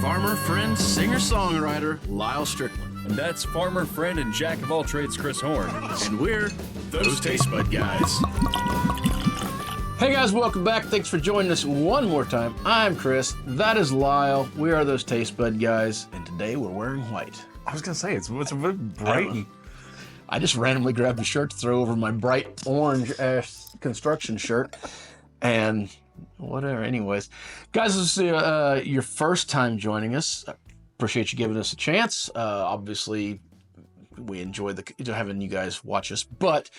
farmer, friend, singer-songwriter, Lyal Strickland. And that's farmer, friend, and jack of all trades, Chris Horn. And we're those Tastebudguys. Hey guys, welcome back. Thanks for joining us one more time. I'm Chris. That is Lyal. We are those Tastebudguys, and today we're wearing white. I was gonna say it's a bit bright. I just randomly grabbed a shirt to throw over my bright orange construction shirt, and whatever. Anyways, guys, this is your first time joining us. Appreciate you giving us a chance. Obviously, we enjoy having you guys watch us, but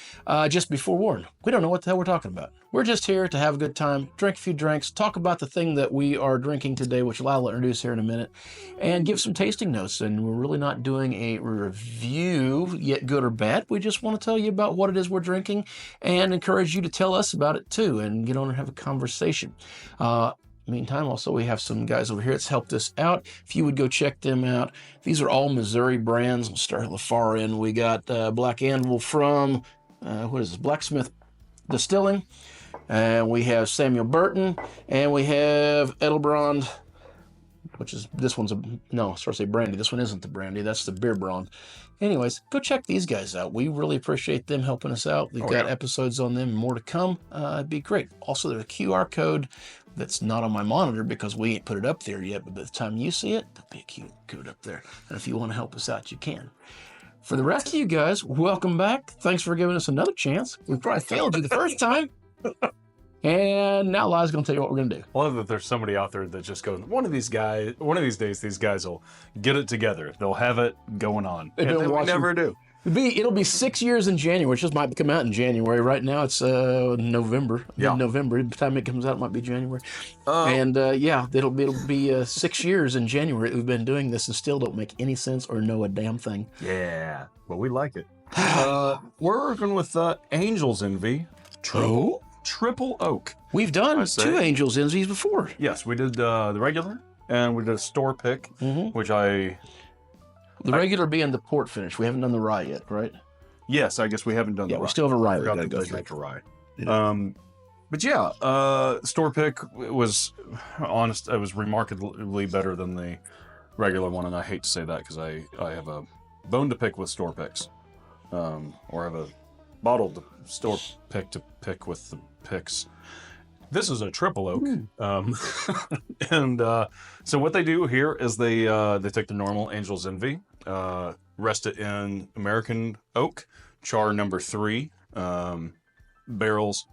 just be forewarned, we don't know what the hell we're talking about. We're just here to have a good time, drink a few drinks, talk about the thing that we are drinking today, which Lyal will introduce here in a minute, and give some tasting notes. And we're really not doing a review, yet good or bad. We just want to tell you about what it is we're drinking and encourage you to tell us about it too and get on and have a conversation. Meantime, also, we have some guys over here that's helped us out. If you would go check them out. These are all Missouri brands. We'll start at the far end. We got Black Anvil from, Blacksmith Distilling. And we have Samuel Burton. And we have Edelbrand, which is, this one's brandy. This one isn't the brandy. That's the beer brand. Anyways, go check these guys out. We really appreciate them helping us out. We've got episodes on them and more to come. It'd be great. Also, there's a QR code that's not on my monitor because we ain't put it up there yet, but by the time you see it, there'll be a QR code up there. And if you want to help us out, you can. For the rest of you guys, welcome back. Thanks for giving us another chance. We probably failed you the first time. And now Lyal's going to tell you what we're going to do. I love that there's somebody out there that just goes, one of these days, these guys will get it together. They'll have it going on. And then we never do. It'll be 6 years in January, which just might come out in January. Right now it's November. Yeah. November. By the time it comes out, it might be January. It'll be 6 years in January that we've been doing this and still don't make any sense or know a damn thing. Yeah, but we like it. We're working with Angel's Envy. Triple Oak. We've done two Angel's Envies before. Yes, we did the regular and we did a store pick, which The regular being the port finish. We haven't done the rye yet, right? Yes, I guess we haven't done the rye. We still have a rye. We got to go back to rye. Store pick was honest. It was remarkably better than the regular one, and I hate to say that because I have a bone to pick with store picks, or have a bottle to store pick to pick with the picks. This is a triple oak, and so what they do here is they take the normal Angel's Envy, rest it in American oak, char number 3 barrels,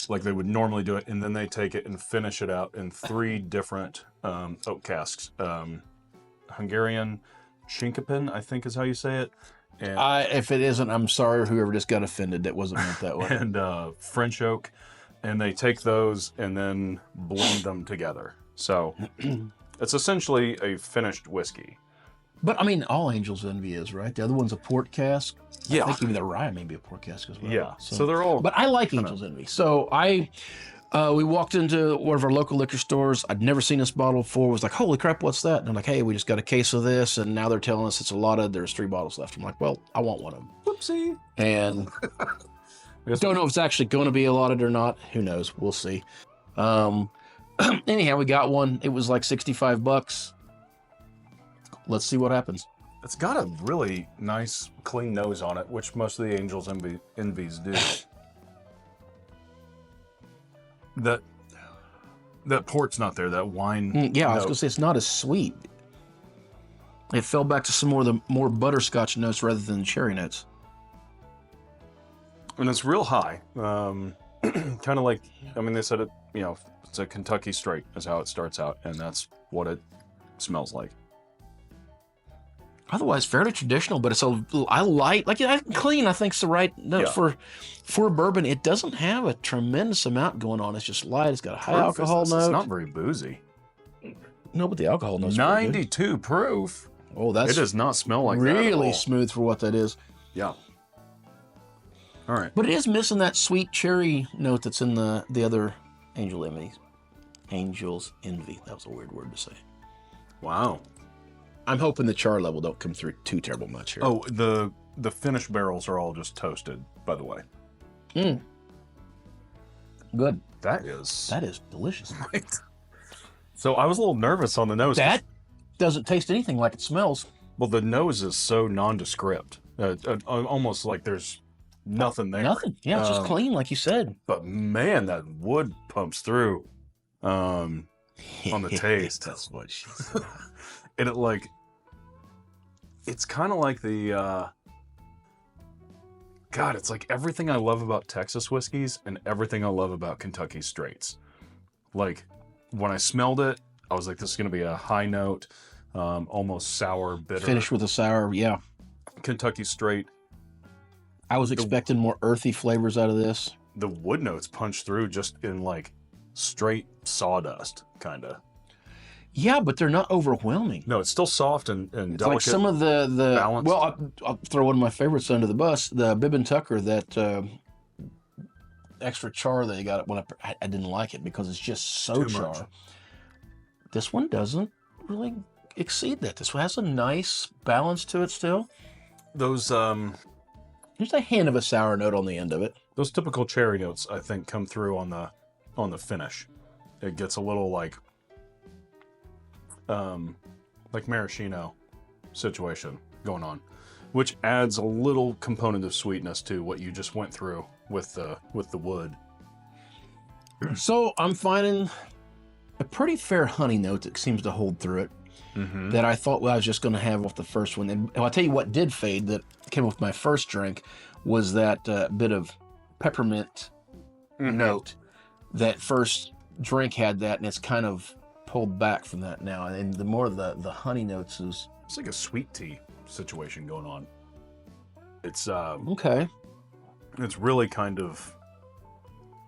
like they would normally do it, and then they take it and finish it out in 3 different oak casks. Hungarian Schinkepin, I think is how you say it. And, if it isn't, I'm sorry, whoever just got offended. That wasn't meant that way. And French oak. And they take those and then blend them together. So it's essentially a finished whiskey. But I mean, all Angel's Envy is, right? The other one's a port cask. Yeah. I think even the rye may be a port cask as well. Yeah. So they're all. But I like Angel's Envy. So we walked into one of our local liquor stores. I'd never seen this bottle before. Was like, holy crap, what's that? And I'm like, hey, we just got a case of this, and now they're telling us it's a lot of. There's 3 bottles left. I'm like, well, I want one of them. Whoopsie. And. Don't know if it's actually going to be allotted or not. Who knows? We'll see. Anyhow, we got one. It was like $65. Let's see what happens. It's got a really nice, clean nose on it, which most of the Angel's Envies do. That port's not there. That wine. I was going to say it's not as sweet. It fell back to some more butterscotch notes rather than cherry notes. And it's real high, kind of like, they said it, it's a Kentucky straight is how it starts out, and that's what it smells like. Otherwise, fairly traditional, but it's clean, I think is the right note for bourbon. It doesn't have a tremendous amount going on. It's just light. It's got a high alcohol note. It's not very boozy. No, but the alcohol note's 92 proof. Oh, it does not smell like that at all. Really smooth for what that is. Yeah. All right. But it is missing that sweet cherry note that's in the other Angel's Envy. That was a weird word to say. Wow. I'm hoping the char level don't come through too terrible much here. Oh, the finished barrels are all just toasted, by the way. Good. That is delicious. Right. So I was a little nervous on the nose. That doesn't taste anything like it smells. Well, the nose is so nondescript. Almost like there's nothing there. Nothing. Yeah, it's just clean, like you said. But man, that wood pumps through on the taste. That's what she said. And it's kind of like the, God, it's like everything I love about Texas whiskeys and everything I love about Kentucky straights. Like, when I smelled it, I was like, this is going to be a high note, almost sour, bitter. Finished with a sour, yeah. Kentucky straight. I was expecting more earthy flavors out of this. The wood notes punch through just in like straight sawdust, kind of. Yeah, but they're not overwhelming. No, it's still soft and It's delicate. like some of the balanced. well, I'll throw one of my favorites under the bus, the Bib and Tucker, that extra char they got when I didn't like it because it's just so Too char. much. This one doesn't really exceed that. This one has a nice balance to it still. Those There's a hint of a sour note on the end of it. those typical cherry notes, I think, come through on the finish. It gets a little like maraschino situation going on, which adds a little component of sweetness to what you just went through with the wood. So I'm finding a pretty fair honey note that seems to hold through it. Mm-hmm. That I thought I was just going to have off the first one. And I'll tell you what did fade that came with my first drink was that bit of peppermint note. That first drink had that, and it's kind of pulled back from that now. And the more the honey notes is... It's like a sweet tea situation going on. It's Okay. it's really kind of,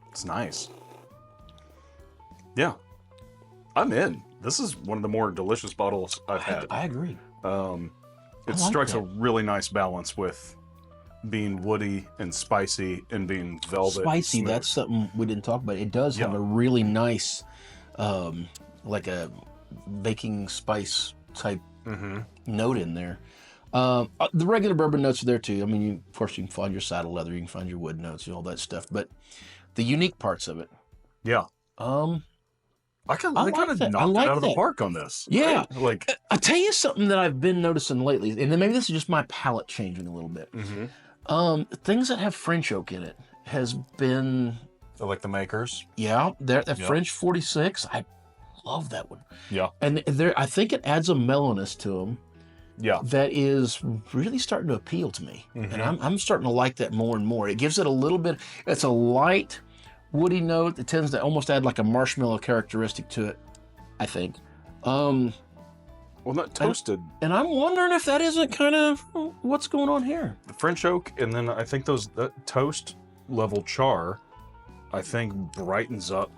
it's nice. Yeah, I'm in. This is one of the more delicious bottles I've had. I agree. It like strikes that. a really nice balance with being woody and spicy and being velvet. Spicy, smooth. that's something we didn't talk about. It does have Yeah. a really nice, like a baking spice type note in there. The regular bourbon notes are there too. I mean, of course, you can find your saddle leather, you can find your wood notes, all that stuff. But the unique parts of it, Yeah. I kind of like knocked that. I it like out of the that. park on this. Yeah. Right? Like, I'll tell you something that I've been noticing lately, and then maybe this is just my palate changing a little bit. Things that have French oak in it has been, like the makers. yeah, that Yeah. French 46. I love that one. Yeah. And I think it adds a mellowness to them Yeah. that is really starting to appeal to me. And I'm starting to like that more and more. It gives it a little bit, it's a light, woody note that tends to almost add like a marshmallow characteristic to it, I think. Well, not toasted. And I'm wondering if that isn't kind of what's going on here. The French oak, and then I think that toast level char, I think brightens up,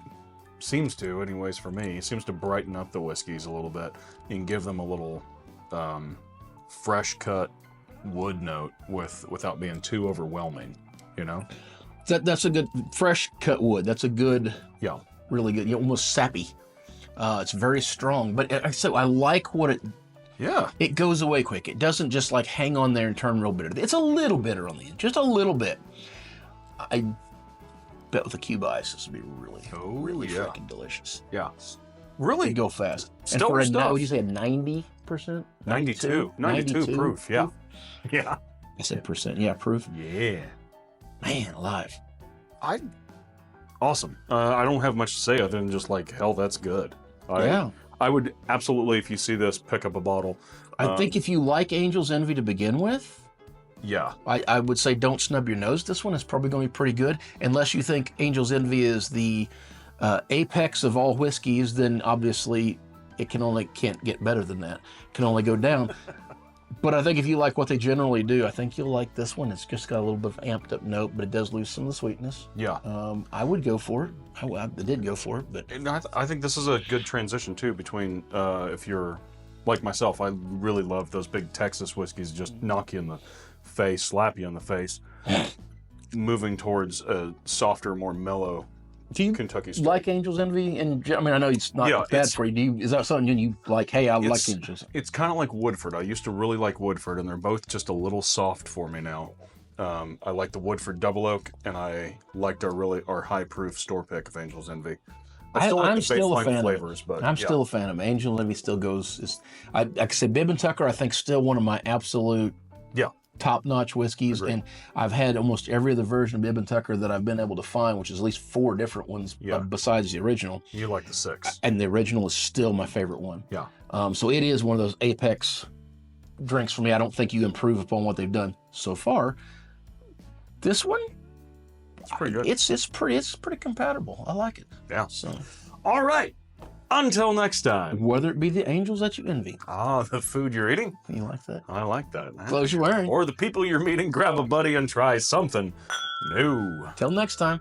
seems to anyways for me, seems to brighten up the whiskeys a little bit and give them a little fresh cut wood note without being too overwhelming, you know? That's a good fresh cut wood. That's a good, Yeah. really good, almost sappy. It's very strong, but like I said, I like what Yeah. it goes away quick. It doesn't just like hang on there and turn real bitter. It's a little bitter on the end, just a little bit. I bet with the cube ice, this would be really, really yeah. freaking delicious. Yeah. Really It'd go fast. And stellar for stuff. would you say a 90%? 92 proof. Yeah. Yeah. I said percent. Yeah, proof. Yeah. Man, alive. Awesome. I don't have much to say other than just like, hell, that's good. Yeah. I would absolutely, if you see this, pick up a bottle. I think if you like Angel's Envy to begin with, Yeah. I would say don't snub your nose. This one is probably going to be pretty good. Unless you think Angel's Envy is the apex of all whiskeys, then obviously it can't get better than that. It can only go down. But I think if you like what they generally do, I think you'll like this one. It's just got a little bit of amped up note, but it does lose some of the sweetness. Yeah. I would go for it. I did go for it, but And I think this is a good transition too between if you're like myself, I really love those big Texas whiskeys, just knock you in the face, slap you in the face, moving towards a softer, more mellow do you Kentucky straight. like Angel's Envy? And I mean, I know it's not Yeah, bad it's- for you. Is that something you like? Hey, I like Angel's. It's kind of like Woodford. I used to really like Woodford, and they're both just a little soft for me now. I like the Woodford Double Oak, and I liked our high proof store pick of Angel's Envy. I still like I'm the still a baseline fan flavors, but I'm yeah. still a fan of them. Angel Levy still goes. Like I say, Bibb and Tucker, I think, still one of my absolute top-notch whiskeys. Agreed. And I've had almost every other version of Bibb and Tucker that I've been able to find, which is at least 4 different ones besides the original. You like the 6. And the original is still my favorite one. Yeah. So it is one of those apex drinks for me. I don't think you improve upon what they've done so far. This one, It's pretty good. it's pretty compatible. I like it. Yeah. So All right. Until next time. whether it be the angels that you envy, The food you're eating? you like that? I like that. Clothes you're wearing. Or the people you're meeting, grab a buddy and try something new. Till next time.